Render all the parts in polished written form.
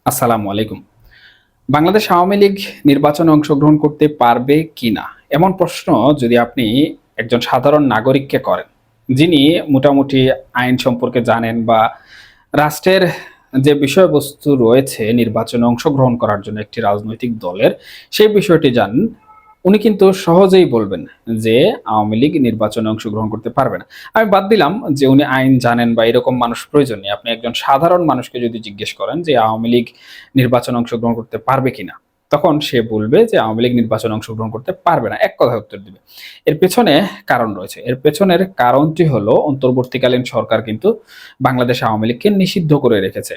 আসসালামু আলাইকুম। বাংলাদেশ আওয়ামী লীগ নির্বাচনে অংশগ্রহণ করতে পারবে কিনা? এমন প্রশ্ন যদি আপনি একজন সাধারণ নাগরিককে করেন, যিনি মোটামুটি আইন সম্পর্কে জানেন বা রাষ্ট্রের যে বিষয়বস্তু রয়েছে নির্বাচনে অংশগ্রহণ করার জন্য একটি রাজনৈতিক দলের, সেই বিষয়টি জানেন, উনি কিন্তু সহজেই বলবেন যে আওয়ামী লীগ নির্বাচনে অংশগ্রহণ করতে পারবে না। আমি বাদ দিলাম যে উনি আইন জানেন বা এরকম মানুষ প্রয়োজন নেই। আপনি একজন সাধারণ মানুষকে যদি জিজ্ঞেস করেন যে আওয়ামী লীগ নির্বাচনে অংশগ্রহণ করতে পারবে কিনা? তখন সে বলবে যে আওয়ামী লীগ নির্বাচনে অংশগ্রহণ করতে পারবে না। এক কথায় উত্তর দিবে। এর পেছনে কারণ রয়েছে। এর পেছনের কারণটি হলো অন্তর্বর্তীকালীন সরকার কিন্তু বাংলাদেশ আওয়ামী লীগকে নিষিদ্ধ করে রেখেছে।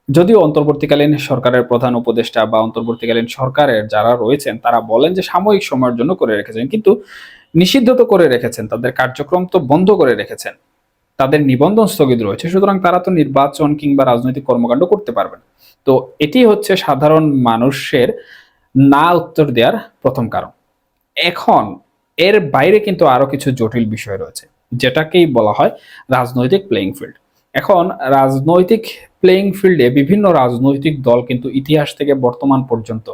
যদিও অন্তর্বর্তীকালীন সরকারের প্রধান উপদেষ্টা বা অন্তর্বর্তীকালীন সরকারের যারা রয়েছেন তারা বলেন যে সাময়িক সময়ের জন্য করে রেখেছেন। কিন্তু নিষিদ্ধ তো করে রেখেছেন, তাদের কার্যক্রম তো বন্ধ করে রেখেছেন। তাদের নিবন্ধন স্থগিত রয়েছে। সুতরাং তারা তো নির্বাচন কিংবা রাজনৈতিক কর্মকাণ্ড করতে পারবে না। তো এটি হচ্ছে সাধারণ মানুষের না উত্তর দেওয়ার প্রথম কারণ। এখন এর বাইরে কিন্তু আরো কিছু জটিল বিষয় রয়েছে, যেটাকেই বলা হয় রাজনৈতিক প্লেইং ফিল্ড। এখন রাজনৈতিক প্লেইং ফিল্ডে বিভিন্ন রাজনৈতিক দল কিন্তু ইতিহাস থেকে বর্তমান পর্যন্ত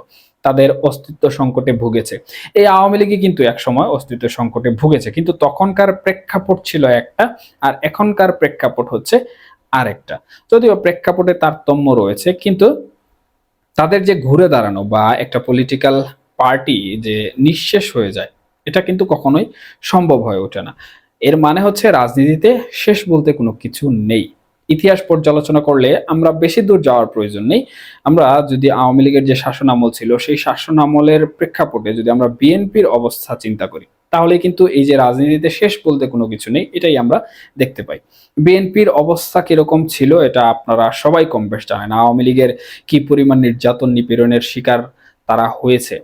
তাদের অস্তিত্ব সংকটে ভুগেছে। এই আওয়ামী লীগই কিন্তু একসময় অস্তিত্ব সংকটে ভুগেছে, কিন্তু তখনকার প্রেক্ষাপট ছিল একটা, আর এখনকার প্রেক্ষাপট হচ্ছে আরেকটা। যদিও প্রেক্ষাপটে তারতম্য রয়েছে, কিন্তু তাদের যে ঘুরে দাঁড়ানো বা একটা পলিটিক্যাল পার্টি যে নিঃশেষ হয়ে যায়, এটা কিন্তু কখনোই সম্ভব হয়ে ওঠে না। এর মানে হচ্ছে রাজনীতিতে শেষ বলতে কোনো কিছু নেই। ইতিহাস পর্যালোচনা করলে আমরা বেশি দূর যাওয়ার প্রয়োজন নেই। আমরা যদি আওয়ামী লীগের যে শাসনামল ছিল সেই শাসনামলের প্রেক্ষাপটে যদি আমরা বিএনপির অবস্থা চিন্তা করি, তাহলে কিন্তু এই যে রাজনীতিতে শেষ বলতে কোনো কিছু নেই এটাই আমরা দেখতে পাই। বিএনপির অবস্থা কিরকম ছিল এটা আপনারা সবাই কম বেশ জানেন। আওয়ামী লীগের কি পরিমাণ নির্যাতন নিপীড়নের শিকার তারা হয়েছে।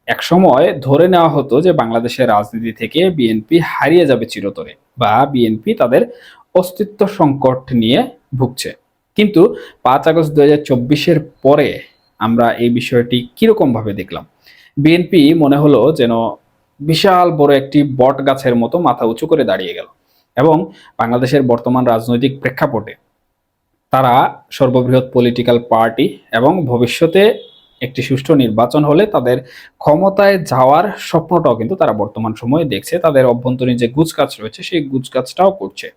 একসময় ধরে নেওয়া হতো যে বাংলাদেশের রাজনীতি থেকে বিএনপি হারিয়ে যাবে চিরতরে, বা বিএনপি তাদের অস্তিত্ব সংকট নিয়ে ভুগছে। কিন্তু 5 আগস্ট 2024-এর পরে আমরা এই বিষয়টি কিরকম ভাবে দেখলাম। বিএনপি মনে হলো যেন বিশাল বড় একটি বট গাছের মতো মাথা উঁচু করে দাঁড়িয়ে গেল, এবং বাংলাদেশের বর্তমান রাজনৈতিক প্রেক্ষাপটে তারা সর্ববৃহৎ পলিটিক্যাল পার্টি, এবং ভবিষ্যতে একটি সুষ্ঠু নির্বাচন হলে তাদের ক্ষমতায় যাওয়ার স্বপ্নটাও কিন্তু তারা বর্তমান সময়ে দেখছে। তাদের অভ্যন্তরীণ যে গুজকাজ রয়েছে সেই গুজকাজটাও করছে।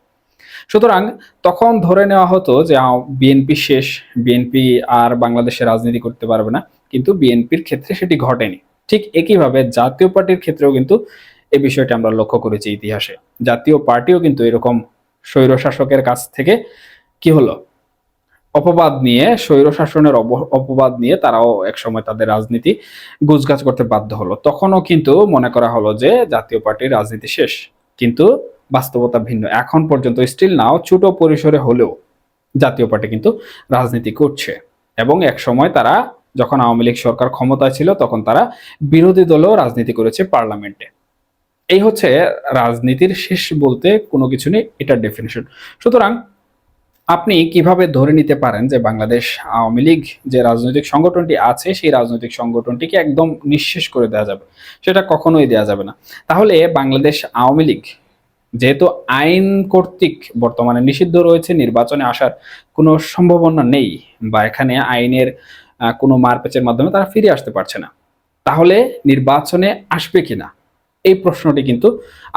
সুতরাং তখন ধরে নেওয়া হতো যে বিএনপি শেষ, বিএনপি আর বাংলাদেশে রাজনীতি করতে পারবে না। কিন্তু বিএনপির ক্ষেত্রে সেটি ঘটেনি। ঠিক একইভাবে জাতীয় পার্টির ক্ষেত্রেও কিন্তু এই বিষয়টি আমরা লক্ষ্য করেছি ইতিহাসে। জাতীয় পার্টিও কিন্তু এরকম স্বৈরশাসকের কাছ থেকে কি হলো, অপবাদ নিয়ে, স্বৈর শাসনের অপবাদ নিয়ে তারাও একসময় তাদের রাজনীতি গুজগাছ করতে বাধ্য হলো। তখনও কিন্তু মনে করা হলো যে জাতীয় পার্টির রাজনীতি শেষ। কিন্তু বাস্তবতা ভিন্ন। এখন পর্যন্ত স্টিল নাও ছোট পরিসরে হলেও জাতীয় পার্টি কিন্তু রাজনীতি করছে, এবং একসময় তারা, যখন আওয়ামী লীগ সরকার ক্ষমতায় ছিল, তখন তারা বিরোধী দলেও রাজনীতি করেছে পার্লামেন্টে। এই হচ্ছে রাজনীতির শেষ বলতে কোনো কিছু নেই, এটার ডেফিনিশন। সুতরাং আপনি কিভাবে ধরে নিতে পারেন যে বাংলাদেশ আওয়ামী লীগ যে রাজনৈতিক সংগঠনটি আছে সেই রাজনৈতিক সংগঠনটিকে একদম নিঃশেষ করে দেওয়া যাবে? সেটা কখনোই দেওয়া যাবে না। তাহলে বাংলাদেশ আওয়ামী লীগ যেহেতু আইন কর্তৃক বর্তমানে নিষিদ্ধ রয়েছে, নির্বাচনে আসার কোনো সম্ভাবনা নেই, বা এখানে আইনের কোনো মারপ্যাচের মাধ্যমে তারা ফিরে আসতে পারছে না, তাহলে নির্বাচনে আসবে কিনা এই প্রশ্নটি কিন্তু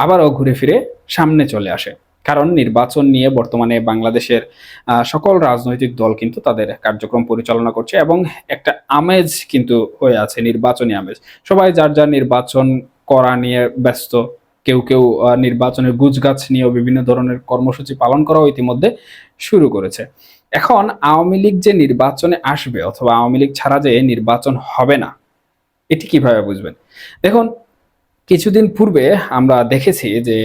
আবারও ঘুরে ফিরে সামনে চলে আসে। কারণ নির্বাচন নিয়ে বর্তমানে বাংলাদেশের সকল রাজনৈতিক দল কিন্তু তাদের কার্যক্রম পরিচালনা করছে, এবং একটা আমেজ কিন্তু হয়ে আছে, নির্বাচনী আমেজ। সবাই যার যার নির্বাচন করা নিয়ে ব্যস্ত। কেউ কেউ নির্বাচনের গুজগাছ নিয়েও বিভিন্ন ধরনের কর্মসূচি পালন করাও ইতিমধ্যে শুরু করেছে। এখন আওয়ামী লীগ যে নির্বাচনে আসবে, অথবা আওয়ামী লীগ ছাড়া যে নির্বাচন হবে না, এটি কিভাবে বুঝবেন? দেখুন, কিছুদিন পূর্বে আমরা দেখেছি যে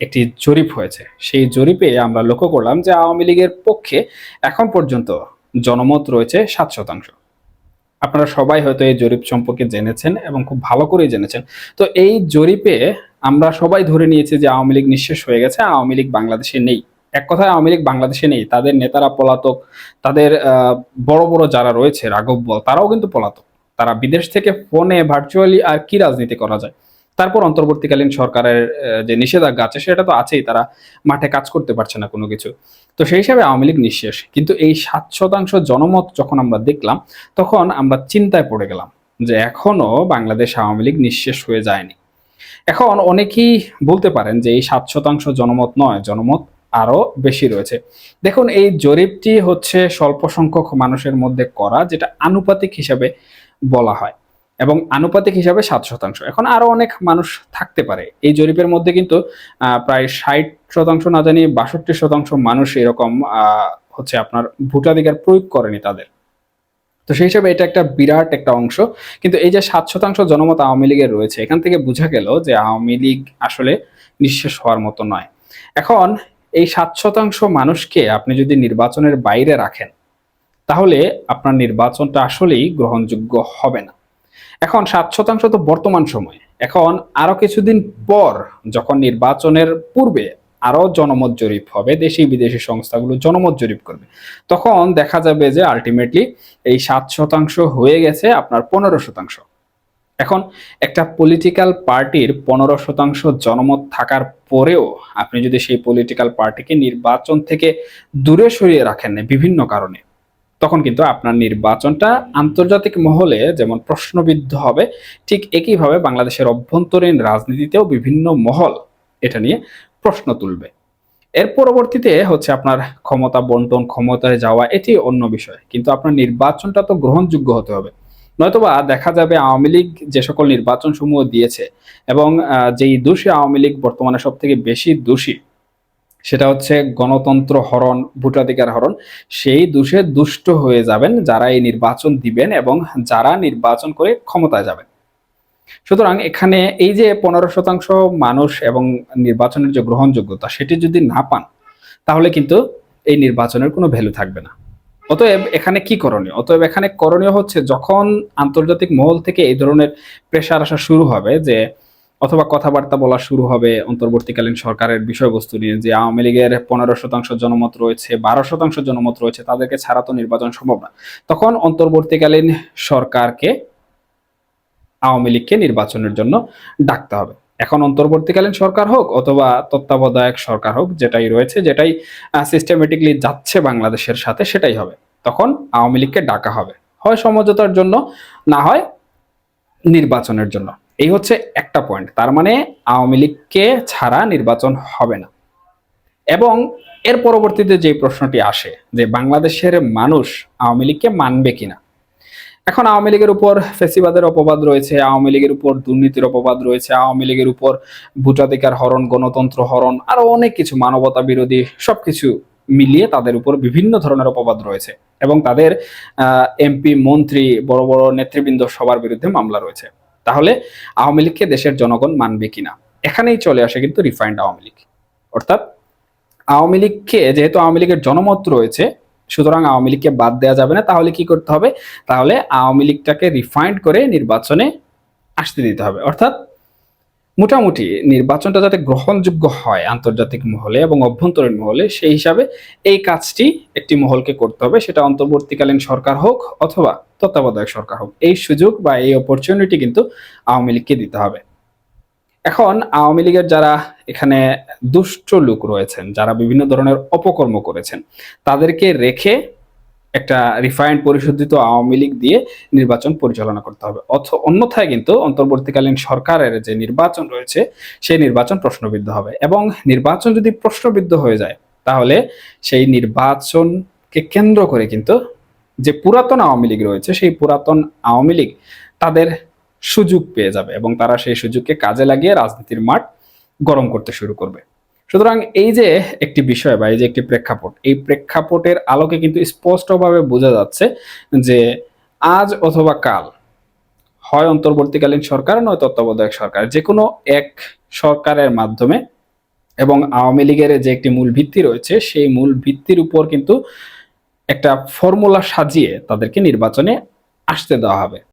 একটি জরিপ হয়েছে। সেই জরিপে আমরা লক্ষ্য করলাম যে আওয়ামী লীগের পক্ষে এখন পর্যন্ত জনমত রয়েছে 7%। আপনারা সবাই হয়তো এই জরিপ সম্পর্কে জেনেছেন, এবং খুব ভালো করেই জেনেছেন। তো এই জরিপে আমরা সবাই ধরে নিয়েছি যে আওয়ামী লীগ নিঃশেষ হয়ে গেছে, আওয়ামী লীগ বাংলাদেশে নেই। এক কথায় আওয়ামী লীগ বাংলাদেশে নেই, তাদের নেতারা পলাতক। তাদের বড় বড় যারা রয়েছে রাঘব বল, তারাও কিন্তু পলাতক। তারা বিদেশ থেকে ফোনে ভার্চুয়ালি আর কি রাজনীতি করা যায়। তারপর অন্তর্বর্তীকালীন সরকারের যে নিষেধাজ্ঞা আছে সেটা তো আছেই, তারা মাঠে কাজ করতে পারছে না কোনো কিছু। তো সেই হিসাবে আওয়ামী লীগ নিঃশেষ। কিন্তু এই ৭% জনমত যখন আমরা দেখলাম, তখন আমরা চিন্তায় পড়ে গেলাম যে এখনো বাংলাদেশ আওয়ামী লীগ নিঃশেষ হয়ে যায়নি। এখন অনেকেই বলতে পারেন যে এই ৭% জনমত নয়, জনমত আরো বেশি রয়েছে। দেখুন, এই জরিপটি হচ্ছে স্বল্প সংখ্যক মানুষের মধ্যে করা, যেটা আনুপাতিক হিসাবে বলা হয়, এবং আনুপাতিক হিসাবে ৭%। এখন আরো অনেক মানুষ থাকতে পারে এই জরিপের মধ্যে, কিন্তু প্রায় ৬০% না জানি ৬২% মানুষ এরকম হচ্ছে আপনার ভোটাধিকার প্রয়োগ করেনি তাদের। তো সেই হিসাবে এটা একটা বিরাট একটা অংশ। কিন্তু এই যে ৭% জনমত আওয়ামী লীগের রয়েছে, এখান থেকে বোঝা গেল যে আওয়ামী লীগ আসলে নিঃশেষ হওয়ার মতো নয়। এখন এই ৭% মানুষকে আপনি যদি নির্বাচনের বাইরে রাখেন, তাহলে আপনার নির্বাচনটা আসলেই গ্রহণযোগ্য হবে না। এখন ৭% তো বর্তমান সময়ে। এখন আরো কিছুদিন পর যখন নির্বাচনের পূর্বে আরো জনমত জরিপ হবে, দেশি বিদেশি সংস্থাগুলো জনমত জরিপ করবে, তখন দেখা যাবে যে আলটিমেটলি এই ৭% হয়ে গেছে আপনার ১৫%। এখন একটা পলিটিক্যাল পার্টির ১৫% জনমত থাকার পরেও আপনি যদি সেই পলিটিক্যাল পার্টিকে নির্বাচন থেকে দূরে সরিয়ে রাখেন না বিভিন্ন কারণে, তখন কিন্তু আপনার নির্বাচনটা আন্তর্জাতিক মহলে যেমন প্রশ্নবিদ্ধ হবে, ঠিক একইভাবে বাংলাদেশের অভ্যন্তরীণ রাজনীতিতেও বিভিন্ন মহল এটা নিয়ে প্রশ্ন তুলবে। এর পরবর্তীতে হচ্ছে আপনার ক্ষমতা বন্টন, ক্ষমতায় যাওয়া, এটি অন্য বিষয়, কিন্তু আপনার নির্বাচনটা তো গ্রহণযোগ্য হতে হবে। নয়তোবা দেখা যাবে আওয়ামী লীগ যে সকল নির্বাচন সমূহ দিয়েছে, এবং যেই দোষী আওয়ামী লীগ বর্তমানে সব থেকে বেশি দোষী, সেটা হচ্ছে গণতন্ত্র হরণ, ভোটাধিকার হরণ, সেই দোষে দুষ্ট হয়ে যাবেন যারা এই নির্বাচন দিবেন এবং যারা নির্বাচন করে ক্ষমতায় যাবেন। সুতরাং এখানে এই যে ১৫% মানুষ এবং নির্বাচনের যে গ্রহণযোগ্যতা সেটি যদি না পান, তাহলে কিন্তু এই নির্বাচনের কোনো ভ্যালু থাকবে না। অতএব এখানে কি করণীয়? অতএব এখানে করণীয় হচ্ছে, যখন আন্তর্জাতিক মহল থেকে এই ধরনের প্রেশার আসা শুরু হবে, যে অথবা কথাবার্তা বলা শুরু হবে অন্তর্বর্তীকালীন সরকারের বিষয়বস্তু নিয়ে, যে আওয়ামী লীগের ১৫% জনমত রয়েছে, ১২% জনমত রয়েছে, তাদেরকে ছাড়া তো নির্বাচন সম্ভব না, তখন অন্তর্বর্তীকালীন সরকারকে আওয়ামী লীগকে নির্বাচনের জন্য ডাকতে হবে। এখন অন্তর্বর্তীকালীন সরকার হোক অথবা তত্ত্বাবধায়ক সরকার হোক, যেটাই রয়েছে, যেটাই সিস্টেমেটিকলি যাচ্ছে বাংলাদেশের সাথে, সেটাই হবে। তখন আওয়ামী লীগকে ডাকা হবে, হয় সমঝোতার জন্য, না হয় নির্বাচনের জন্য। এই হচ্ছে একটা পয়েন্ট। তার মানে আওয়ামী লীগকে ছাড়া নির্বাচন হবে না। এবং এর পরবর্তীতে যে প্রশ্নটি আসে, যে বাংলাদেশের মানুষ আওয়ামী লীগকে মানবে কিনা। এখন আওয়ামী লীগের উপর ফ্যাসিবাদের অপবাদ রয়েছে, আওয়ামী লীগের উপর দুর্নীতির অপবাদ রয়েছে, আওয়ামী লীগের উপর ভোটাধিকার হরণ, গণতন্ত্র হরণ, আরো অনেক কিছু, মানবতা বিরোধী সবকিছু মিলিয়ে তাদের উপর বিভিন্ন ধরনের অপবাদ রয়েছে, এবং তাদের এমপি, মন্ত্রী, বড় বড় নেতৃবৃন্দ সবার বিরুদ্ধে মামলা রয়েছে। তাহলে আওয়ামী লীগকে দেশের জনগণ মানবে কিনা, এখানেই চলে আসে কিন্তু রিফাইন্ড আওয়ামী লীগ। অর্থাৎ আওয়ামী লীগকে, যেহেতু আওয়ামী লীগের জনমত রয়েছে, সুতরাং আওয়ামী লীগকে বাদ দেওয়া যাবে না। তাহলে কি করতে হবে? তাহলে আওয়ামী লীগটাকে রিফাইন্ড করে নির্বাচনে আসতে দিতে হবে। অর্থাৎ মোটামুটি নির্বাচনটা যাতে গ্রহণযোগ্য হয় আন্তর্জাতিক মহলে এবং অভ্যন্তরীণ মহলে, সেই হিসাবে এই কাজটি একটি মহলকে করতে হবে, সেটা অন্তর্বর্তীকালীন সরকার হোক অথবা তত্ত্বাবধায়ক সরকার হোক। এই সুযোগ বা এই অপরচুনিটি কিন্তু আওয়ামী লীগকে দিতে হবে। এখন আওয়ামী লীগের যারা এখানে দুষ্ট লোক রয়েছেন, যারা বিভিন্ন ধরনের অপকর্ম করেছেন, তাদেরকে রেখে একটা রিফাইন্ড পরিশোধিত আওয়ামী লীগ দিয়ে নির্বাচন পরিচালনা করতে হবে। অন্যথায় কিন্তু অন্তর্বর্তীকালীন সরকারের যে নির্বাচন রয়েছে, সেই নির্বাচন প্রশ্নবিদ্ধ হবে, এবং নির্বাচন যদি প্রশ্নবিদ্ধ হয়ে যায়, তাহলে সেই নির্বাচনকে কেন্দ্র করে কিন্তু যে পুরাতন আওয়ামী লীগ রয়েছে, সেই পুরাতন আওয়ামী লীগ তাদের সুযোগ পেয়ে যাবে, এবং তারা সেই সুযোগকে কাজে লাগিয়ে রাজনীতির মাঠ গরম করতে শুরু করবে। সুতরাং এই যে একটি বিষয় বা এই যে একটি প্রেক্ষাপট, এই প্রেক্ষাপটের আলোকে কিন্তু স্পষ্টভাবে বোঝা যাচ্ছে যে আজ অথবা কাল হয় অন্তর্বর্তীকালীন সরকার, নয় তত্ত্বাবধায়ক সরকার, যে কোনো এক সরকারের মাধ্যমে, এবং আওয়ামী লীগের যে একটি মূল ভিত্তি রয়েছে, সেই মূল ভিত্তির উপর কিন্তু একটা ফর্মুলা সাজিয়ে তাদেরকে নির্বাচনে আসতে দেওয়া হবে।